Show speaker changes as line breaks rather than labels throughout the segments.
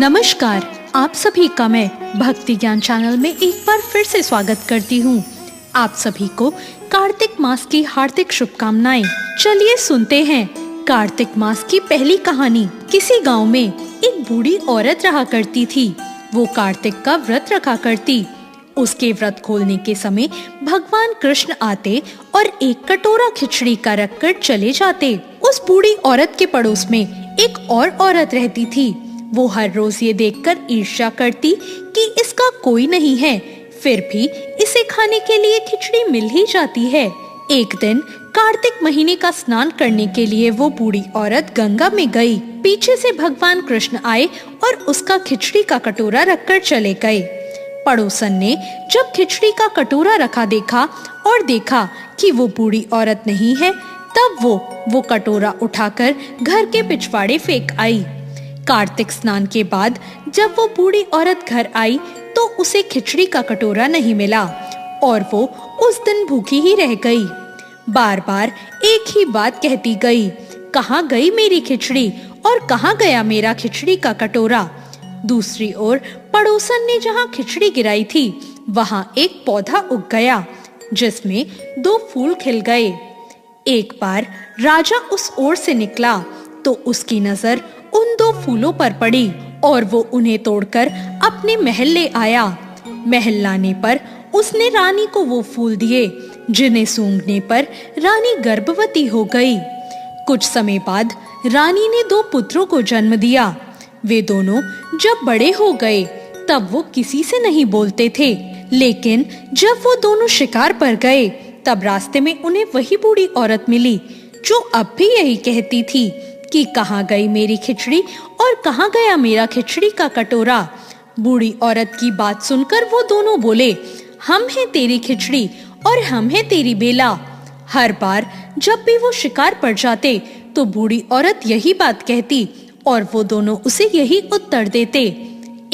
नमस्कार, आप सभी का मैं भक्ति ज्ञान चैनल में एक बार फिर से स्वागत करती हूँ। आप सभी को कार्तिक मास की हार्दिक शुभकामनाएं। चलिए सुनते हैं कार्तिक मास की पहली कहानी। किसी गांव में एक बूढ़ी औरत रहा करती थी। वो कार्तिक का व्रत रखा करती। उसके व्रत खोलने के समय भगवान कृष्ण आते और एक कटोरा खिचड़ी का रखकर चले जाते। उस बूढ़ी औरत के पड़ोस में एक और औरत रहती थी। वो हर रोज ये देखकर ईर्ष्या करती कि इसका कोई नहीं है, फिर भी इसे खाने के लिए खिचड़ी मिल ही जाती है। एक दिन कार्तिक महीने का स्नान करने के लिए वो बूढ़ी औरत गंगा में गई। पीछे से भगवान कृष्ण आए और उसका खिचड़ी का कटोरा रखकर चले गए। पड़ोसन ने जब खिचड़ी का कटोरा रखा देखा और देखा कि वो बूढ़ी औरत नहीं है, तब वो कटोरा उठाकर घर के पिछवाड़े फेंक आई। कार्तिक स्नान के बाद जब वो बूढ़ी औरत घर आई तो उसे खिचड़ी का कटोरा नहीं मिला और वो उस दिन भूखी ही रह गई। बार बार एक ही बात कहती गई, कहाँ गई मेरी खिचड़ी और कहाँ गया मेरा खिचड़ी का कटोरा। दूसरी ओर पड़ोसन ने जहाँ खिचड़ी गिराई थी वहाँ एक पौधा उग गया जिसमें 2 फूल खिल गए। एक बार राजा उस ओर से निकला तो उसकी नजर उन 2 फूलों पर पड़ी और वो उन्हें तोड़कर अपने महल ले आया। महल लाने पर उसने रानी को वो फूल दिए जिन्हें सूंघने पर रानी गर्भवती हो गई। कुछ समय बाद रानी ने 2 पुत्रों को जन्म दिया। वे दोनों जब बड़े हो गए तब वो किसी से नहीं बोलते थे, लेकिन जब वो दोनों शिकार पर गए तब रास्ते में उन्हें वही बूढ़ी औरत मिली जो अब भी यही कहती थी कि कहाँ गई मेरी खिचड़ी और कहाँ गया मेरा खिचड़ी का कटोरा। बूढ़ी औरत की बात सुनकर वो दोनों बोले, हम हैं तेरी खिचड़ी और हम हैं तेरी बेला। हर बार जब भी वो शिकार पर जाते तो बूढ़ी औरत यही बात कहती और वो दोनों उसे यही उत्तर देते।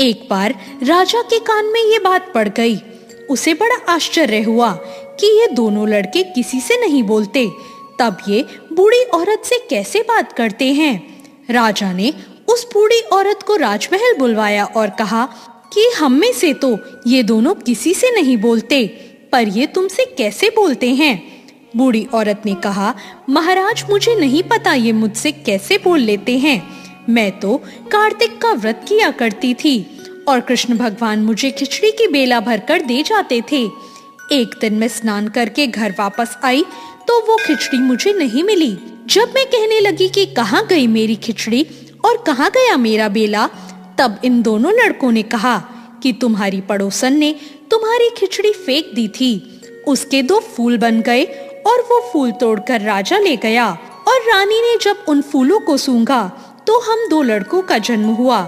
एक बार राजा के कान में ये बात पड़ गई। उसे बड़ा आश्चर्य हुआ कि ये दोनों लड़के किसी से नहीं बोलते, तब ये बूढ़ी औरत से कैसे बात करते हैं। राजा ने उस बूढ़ी औरत को राजमहल बुलवाया और कहा कि हम में से तो ये दोनों किसी से नहीं बोलते, पर ये तुमसे कैसे बोलते हैं। बूढ़ी औरत ने कहा, महाराज मुझे नहीं पता ये मुझसे कैसे बोल लेते हैं। मैं तो कार्तिक का व्रत किया करती थी और कृष्ण भगवान मुझे खिचड़ी की बेला भरकर दे जाते थे। एक दिन मैं स्नान करके घर वापस आई तो वो खिचड़ी मुझे नहीं मिली। जब मैं कहने लगी कि कहाँ गई मेरी खिचड़ी और कहाँ गया मेरा बेला, तब इन दोनों लड़कों ने कहा कि तुम्हारी पड़ोसन ने तुम्हारी खिचड़ी फेंक दी थी। उसके 2 फूल बन गए और वो फूल तोड़कर राजा ले गया और रानी ने जब उन फूलों को सूंघा तो हम 2 लड़कों का जन्म हुआ।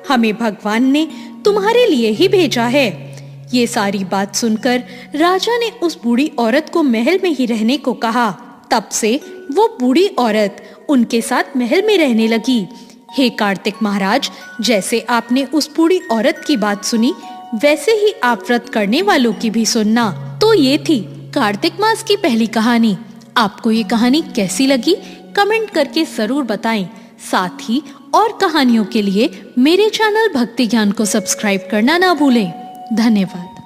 हमें भगवान ने तुम्हारे लिए ही भेजा है। ये सारी बात सुनकर राजा ने उस बूढ़ी औरत को महल में ही रहने को कहा। तब से वो बूढ़ी औरत उनके साथ महल में रहने लगी। हे कार्तिक महाराज, जैसे आपने उस बूढ़ी औरत की बात सुनी वैसे ही आप व्रत करने वालों की भी सुनना। तो ये थी कार्तिक मास की पहली कहानी। आपको ये कहानी कैसी लगी कमेंट करके जरूर बताएं। साथ ही और कहानियों के लिए मेरे चैनल भक्ति ज्ञान को सब्सक्राइब करना ना भूलें। धन्यवाद।